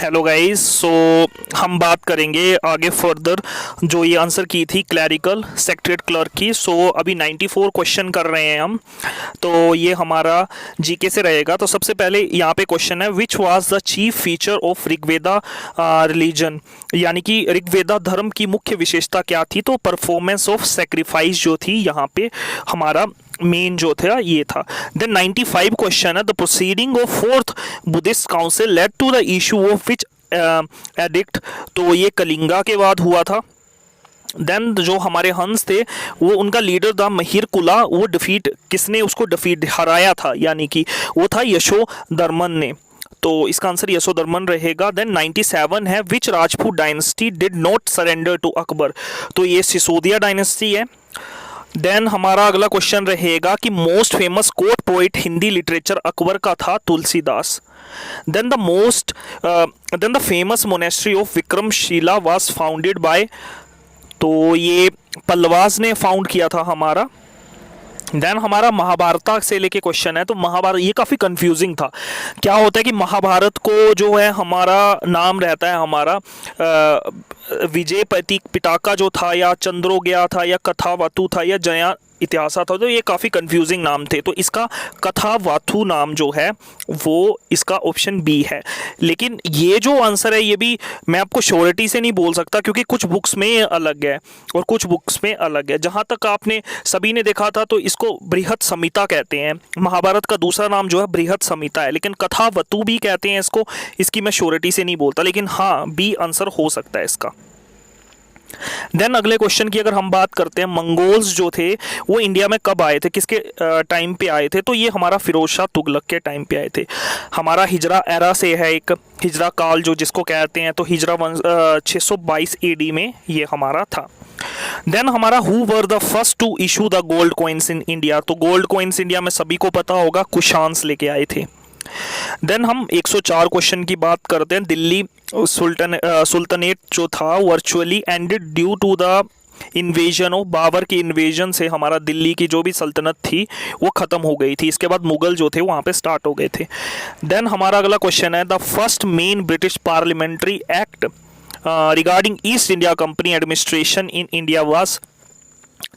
Hello guys. हम बात करेंगे आगे फर्दर जो ये आंसर की थी क्लैरिकल सेक्रेटरीट क्लर्क की। अभी 94 क्वेश्चन कर रहे हैं हम, तो ये हमारा जीके से रहेगा। तो सबसे पहले यहाँ पे क्वेश्चन है, which was the chief feature of Rigveda religion, यानी कि ऋग्वेदा धर्म की मुख्य विशेषता क्या थी। तो परफॉर्मेंस ऑफ सेक्रीफाइस जो थी यहाँ पे हमारा मेन जो था ये था। देन 95 क्वेश्चन है, the proceeding of fourth Buddhist council led to the issue of which edict. तो ये कलिंगा के बाद हुआ था। देन जो हमारे हंस थे वो उनका लीडर था महिर कुला, वो डिफीट किसने उसको डिफीट हराया था, यानी कि वो था यशोधर्मन ने। तो इसका आंसर यशोधर्मन रहेगा। देन 97 है, which Rajput dynasty did not surrender to Akbar. तो ये सिसोदिया डायनेस्टी है। देन हमारा अगला क्वेश्चन रहेगा कि most famous court poet Hindi literature Akbar का था Tulsidas. Then the famous monastery of Vikramshila was founded by, तो ये पल्लवास ने फाउंड किया था हमारा। देन हमारा महाभारत से लेके क्वेश्चन है। तो महाभारत ये काफ़ी कंफ्यूजिंग था। क्या होता है कि महाभारत को जो है हमारा नाम रहता है हमारा विजय पिताका जो था, या चंद्रोग्या था, या कथावतु था, या जया इतिहासा था। तो ये काफ़ी कंफ्यूजिंग नाम थे। तो इसका कथावाथु नाम जो है वो इसका ऑप्शन बी है। लेकिन ये जो आंसर है ये भी मैं आपको श्योरिटी से नहीं बोल सकता, क्योंकि कुछ बुक्स में अलग है और कुछ बुक्स में अलग है। जहाँ तक आपने सभी ने देखा था तो इसको बृहत संहिता कहते हैं। महाभारत का दूसरा नाम जो है बृहत संहिता है, लेकिन कथावतु भी कहते हैं इसको। इसकी मैं श्योरिटी से नहीं बोलता, लेकिन हाँ बी आंसर हो सकता है इसका। देन अगले क्वेश्चन की अगर हम बात करते हैं, मंगोल्स जो थे वो इंडिया में कब आए थे, किसके टाइम पे आए थे। तो ये हमारा फिरोज शाह तुगलक के टाइम पे आए थे। हमारा हिजरा एरा से है, एक हिजरा काल जो जिसको कहते हैं। तो हिजरा 622 AD में ये हमारा था। देन हमारा who were the first to issue the gold coins in India. तो गोल्ड कॉइन्स इंडिया में सभी को पता होगा कुशांस लेके आए थे। देन हम 104 क्वेश्चन की बात करते हैं। दिल्ली सुल्तानेट जो था virtually ended due to the invasion of Babur की इन्वेजन से हमारा दिल्ली की जो भी सल्तनत थी वो ख़त्म हो गई थी। इसके बाद मुगल जो थे वहाँ पे स्टार्ट हो गए थे। देन हमारा अगला क्वेश्चन है, the first main British parliamentary act regarding east India company administration in India was.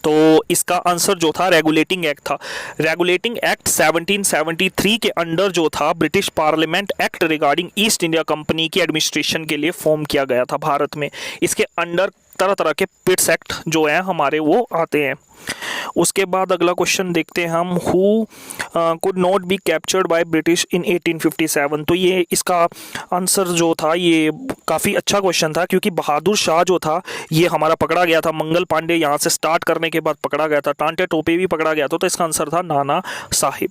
तो इसका आंसर जो था रेगुलेटिंग एक्ट था। रेगुलेटिंग एक्ट 1773 के अंडर जो था British parliament act regarding east India company की एडमिनिस्ट्रेशन के लिए फॉर्म किया गया था भारत में। इसके अंडर तरह तरह के पिट्स एक्ट जो हैं हमारे वो आते हैं। उसके बाद अगला क्वेश्चन देखते हैं हम, who could not be captured by British in 1857। तो ये इसका आंसर जो था ये काफ़ी अच्छा क्वेश्चन था, क्योंकि बहादुर शाह जो था ये हमारा पकड़ा गया था। मंगल पांडे यहाँ से स्टार्ट करने के बाद पकड़ा गया था। टांटे टोपे भी पकड़ा गया था। तो इसका आंसर था नाना साहिब।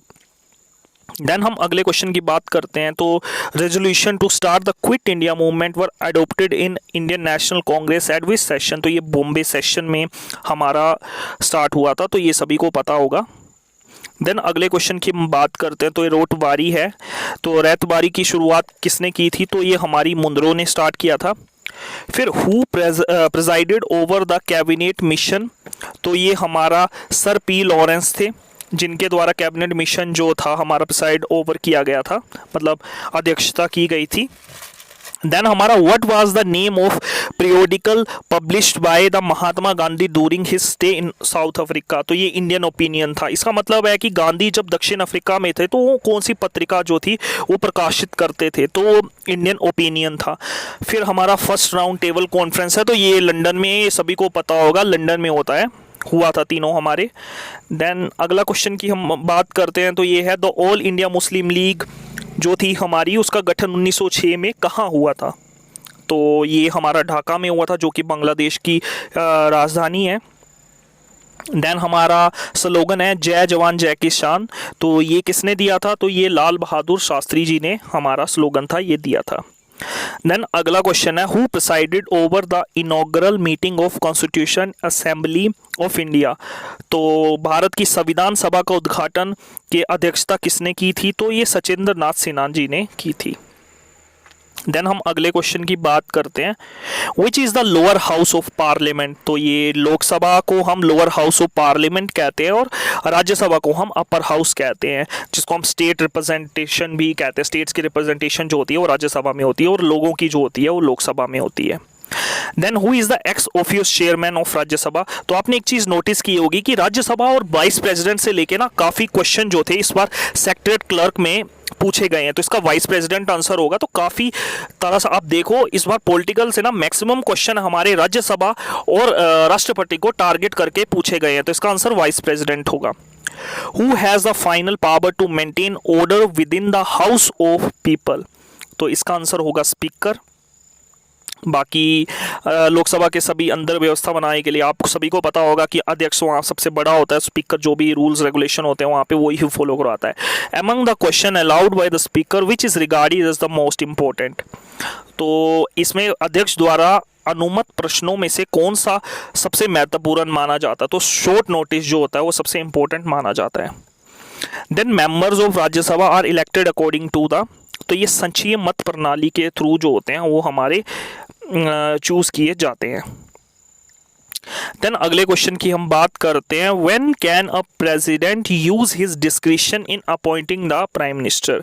देन हम अगले क्वेश्चन की बात करते हैं। तो resolution to start the quit India movement were adopted in Indian National Congress at which session. तो ये बॉम्बे सेशन में हमारा स्टार्ट हुआ था। तो ये सभी को पता होगा। देन अगले क्वेश्चन की हम बात करते हैं। तो ये रोटबारी है। तो रैतबारी की शुरुआत किसने की थी। तो ये हमारी मुंद्रो ने स्टार्ट किया था। फिर who presided over the cabinet mission. तो ये हमारा सर पी लॉरेंस थे, जिनके द्वारा कैबिनेट मिशन जो था हमारा प्रेसाइड ओवर किया गया था, मतलब अध्यक्षता की गई थी। देन हमारा what was the name of periodical published by the Mahatma Gandhi during his stay in south Africa. तो ये इंडियन ओपिनियन था। इसका मतलब है कि गांधी जब दक्षिण अफ्रीका में थे तो वो कौन सी पत्रिका जो थी वो प्रकाशित करते थे, तो इंडियन ओपिनियन था। फिर हमारा फर्स्ट राउंड टेबल कॉन्फ्रेंस है। तो ये लंदन में, ये सभी को पता होगा, लंदन में होता है, हुआ था तीनों हमारे। देन अगला क्वेश्चन की हम बात करते हैं। तो ये है, the all India Muslim league जो थी हमारी उसका गठन 1906 में कहाँ हुआ था। तो ये हमारा ढाका में हुआ था, जो कि बांग्लादेश की राजधानी है। देन हमारा स्लोगन है जय जवान जय किसान। तो ये किसने दिया था। तो ये लाल बहादुर शास्त्री जी ने हमारा स्लोगन था ये दिया था। देन अगला क्वेश्चन है, who presided over the inaugural meeting of constitution assembly of India. तो भारत की संविधान सभा का उद्घाटन की अध्यक्षता किसने की थी। तो ये सचिंद्र नाथ सिन्हा जी ने की थी। देन हम अगले क्वेश्चन की बात करते हैं, which is the lower house of parliament. तो ये लोकसभा को हम लोअर हाउस ऑफ पार्लियामेंट कहते हैं और राज्यसभा को हम अपर हाउस कहते हैं, जिसको हम स्टेट रिप्रेजेंटेशन भी कहते हैं। स्टेट्स की रिप्रेजेंटेशन जो होती है वो राज्यसभा में होती है और लोगों की जो होती है वो लोकसभा में होती है। Then who is the ex officio chairman of Rajya Sabha. तो आपने एक चीज नोटिस की होगी कि राज्यसभा और वाइस प्रेसिडेंट से लेके ना काफी क्वेश्चन जो थे इस बार सेक्रेटरीट क्लर्क में पूछे गए हैं, तो इसका वाइस प्रेसिडेंट आंसर होगा। तो काफी तरह से आप देखो इस बार पॉलिटिकल से ना मैक्सिमम क्वेश्चन हमारे राज्यसभा और राष्ट्रपति को टारगेट करके पूछे गए हैं, तो इसका आंसर वाइस प्रेसिडेंट होगा। Who has the final power to maintain order within the house of people. तो इसका आंसर होगा स्पीकर। बाकी लोकसभा के सभी अंदर व्यवस्था बनाने के लिए आप सभी को पता होगा कि अध्यक्ष वहाँ सबसे बड़ा होता है, स्पीकर जो भी रूल्स रेगुलेशन होते हैं वहाँ पे वही फॉलो करवाता है। Among the question allowed by the speaker which is regarded as the most important. तो इसमें अध्यक्ष द्वारा अनुमत प्रश्नों में से कौन सा सबसे महत्वपूर्ण माना जाता है। तो शॉर्ट नोटिस जो होता है वो सबसे इंपॉर्टेंट माना जाता है। Then members of Rajya Sabha are elected according to the. तो ये संचयी मत प्रणाली के थ्रू जो होते हैं वो हमारे चूज किए जाते हैं। देन अगले क्वेश्चन की हम बात करते हैं, when can a president use his discretion in appointing the prime minister.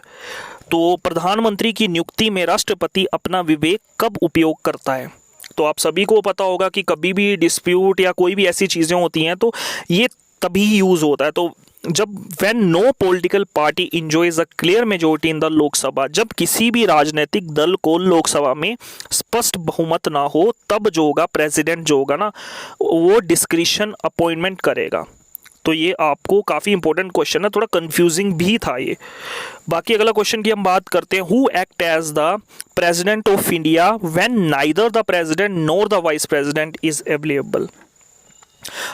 तो प्रधानमंत्री की नियुक्ति में राष्ट्रपति अपना विवेक कब उपयोग करता है। तो आप सभी को पता होगा कि कभी भी डिस्प्यूट या कोई भी ऐसी चीज़ें होती हैं तो ये तभी यूज होता है। तो जब when no political party enjoys a clear majority in the Lok Sabha, जब किसी भी राजनीतिक दल को लोकसभा में स्पष्ट बहुमत ना हो, तब जो होगा प्रेसिडेंट जो होगा ना वो डिस्क्रिशन अपॉइंटमेंट करेगा। तो ये आपको काफ़ी इंपॉर्टेंट क्वेश्चन है, थोड़ा कंफ्यूजिंग भी था ये। बाकी अगला क्वेश्चन की हम बात करते हैं, who act as the president of India when neither the president nor the vice president is available.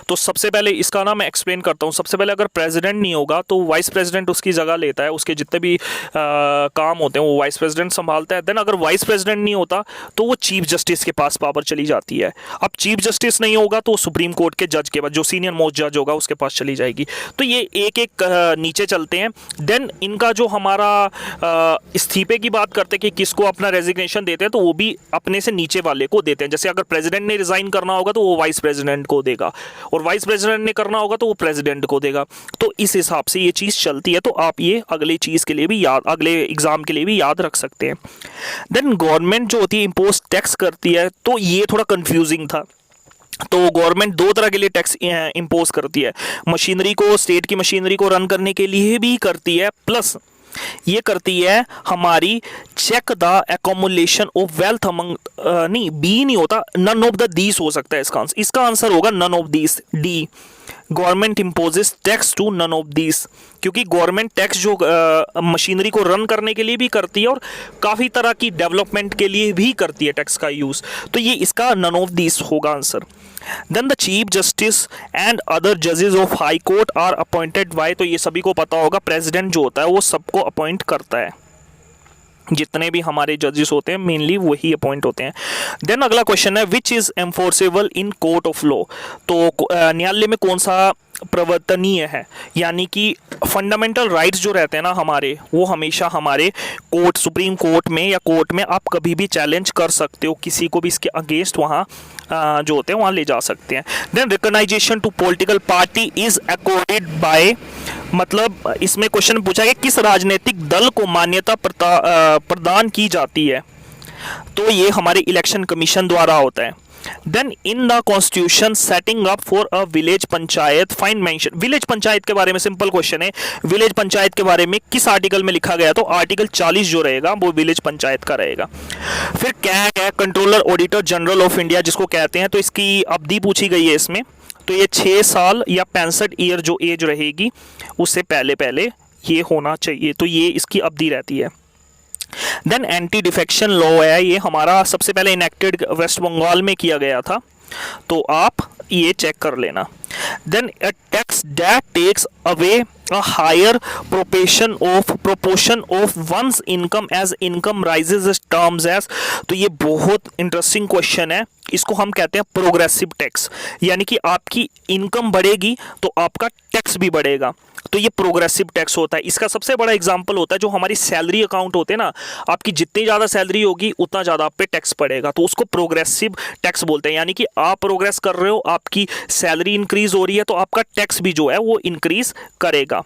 तो सबसे पहले इसका ना मैं एक्सप्लेन करता हूँ। सबसे पहले अगर प्रेसिडेंट नहीं होगा तो वाइस प्रेसिडेंट उसकी जगह लेता है, उसके जितने भी काम होते हैं वो वाइस प्रेसिडेंट संभालता है। देन अगर वाइस प्रेसिडेंट नहीं होता तो वो चीफ जस्टिस के पास पावर चली जाती है। अब चीफ जस्टिस नहीं होगा तो सुप्रीम कोर्ट के जज के पास, जो सीनियर मोस्ट जज होगा उसके पास चली जाएगी। तो ये एक एक नीचे चलते हैं। देन इनका जो हमारा इस्तीफे की बात करते हैं कि किसको अपना रेजिग्नेशन देते हैं, तो वो भी अपने से नीचे वाले को देते हैं। जैसे अगर प्रेसिडेंट ने रिजाइन करना होगा तो वो वाइस प्रेसिडेंट को देगा और वाइस प्रेसिडेंट ने करना होगा तो वो प्रेसिडेंट को देगा। तो इस हिसाब से ये चीज़ चलती है। तो आप ये अगले चीज़ के लिए भी याद, अगले एग्जाम के लिए भी याद रख सकते हैं। देन गवर्नमेंट जो होती है इम्पोज टैक्स करती है, तो ये थोड़ा कंफ्यूजिंग था। तो गवर्नमेंट दो तरह के लिए टैक्स इम्पोज करती है, मशीनरी को, स्टेट की मशीनरी को रन करने के लिए भी करती है, प्लस ये करती है हमारी check the accumulation of wealth among, नहीं बी नहीं होता, नन ऑफ द दीस हो सकता है इसका आंसर होगा none of these, D. Government imposes tax to none of these, क्योंकि गवर्नमेंट टैक्स जो मशीनरी को रन करने के लिए भी करती है और काफ़ी तरह की डेवलपमेंट के लिए भी करती है टैक्स का यूज़। तो ये इसका नन ऑफ दीस होगा answer. Then the chief justice and other जजेस of high court are appointed by. तो ये सभी को पता होगा प्रेसिडेंट जो होता है वो सबको अपॉइंट करता है, जितने भी हमारे जजेस होते हैं मेनली वही अपॉइंट होते हैं। देन अगला क्वेश्चन है, which is enforceable in court of law. तो न्यायालय में कौन सा प्रवर्तनीय है, यानी कि फंडामेंटल राइट्स जो रहते हैं ना हमारे, वो हमेशा हमारे कोर्ट, सुप्रीम कोर्ट में या कोर्ट में आप कभी भी चैलेंज कर सकते हो, किसी को भी इसके अगेंस्ट वहाँ जो होते हैं वहाँ ले जा सकते हैं। Then recognization to political party is accorded by, मतलब इसमें क्वेश्चन पूछा गया किस राजनीतिक दल को मान्यता प्रदान की जाती है, तो ये हमारे इलेक्शन कमीशन द्वारा होता है। Then in the constitution setting up for a village panchayat find mention. Village panchayat के बारे में सिंपल क्वेश्चन है, विलेज पंचायत के बारे में किस आर्टिकल में लिखा गया, तो आर्टिकल 40 जो रहेगा वो विलेज पंचायत का रहेगा। फिर क्या है, controller auditor general of India जिसको कहते हैं, तो इसकी अवधि पूछी गई है इसमें, तो ये 6 साल या 65 ईयर जो एज रहेगी उससे पहले पहले ये होना चाहिए, तो ये इसकी अवधि रहती है। देन एंटी डिफेक्शन लॉ है, ये हमारा सबसे पहले इनेक्टेड वेस्ट बंगाल में किया गया था, तो आप ये चेक कर लेना। Then a tax that takes away a higher proportion of one's income as income rises terms as. तो ये बहुत इंटरेस्टिंग क्वेश्चन है, इसको हम कहते हैं प्रोग्रेसिव टैक्स, यानी कि आपकी इनकम बढ़ेगी तो आपका टैक्स भी बढ़ेगा। तो ये प्रोग्रेसिव टैक्स होता है। इसका सबसे बड़ा एग्जांपल होता है जो हमारी सैलरी अकाउंट होते हैं ना, आपकी जितनी ज़्यादा सैलरी होगी उतना ज़्यादा आप पे टैक्स पड़ेगा, तो उसको प्रोग्रेसिव टैक्स बोलते हैं। यानी कि आप प्रोग्रेस कर रहे हो, आपकी सैलरी इंक्रीज हो रही है, तो आपका टैक्स भी जो है वो इंक्रीज करेगा।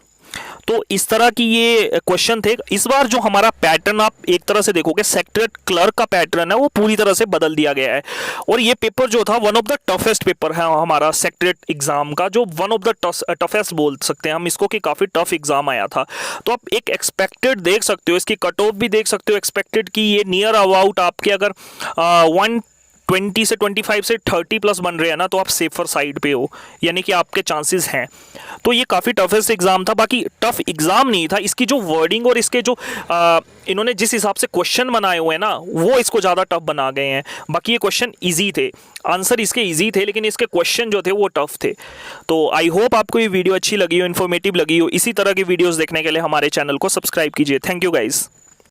तो इस तरह की ये क्वेश्चन थे। इस बार जो हमारा पैटर्न आप एक तरह से देखोगे, सेक्रेटरीट क्लर्क का पैटर्न है वो पूरी तरह से बदल दिया गया है। और ये पेपर जो था one of the toughest paper है हमारा सेक्रेटरीट एग्जाम का, जो वन ऑफ द टफेस्ट बोल सकते हैं हम इसको, कि काफ़ी टफ एग्जाम आया था। तो आप एक एक्सपेक्टेड देख सकते हो, इसकी कट ऑफ भी देख सकते हो एक्सपेक्टेड की, ये नियर अबाउट आपके अगर 120 से 25 से 30 प्लस बन रहे हैं ना, तो आप सेफर साइड पे हो, यानी कि आपके चांसेस हैं। तो ये काफ़ी टफेस्ट एग्जाम था। बाकी टफ एग्जाम नहीं था, इसकी जो वर्डिंग और इसके जो इन्होंने जिस हिसाब से क्वेश्चन बनाए हुए हैं ना, वो इसको ज़्यादा टफ बना गए हैं। बाकी ये क्वेश्चन इजी थे, आंसर इसके इजी थे, लेकिन इसके क्वेश्चन जो थे वो टफ थे। तो आई होप आपको ये वीडियो अच्छी लगी हो, इन्फॉर्मेटिव लगी हो। इसी तरह की वीडियोज़ देखने के लिए हमारे चैनल को सब्सक्राइब कीजिए। Thank you guys.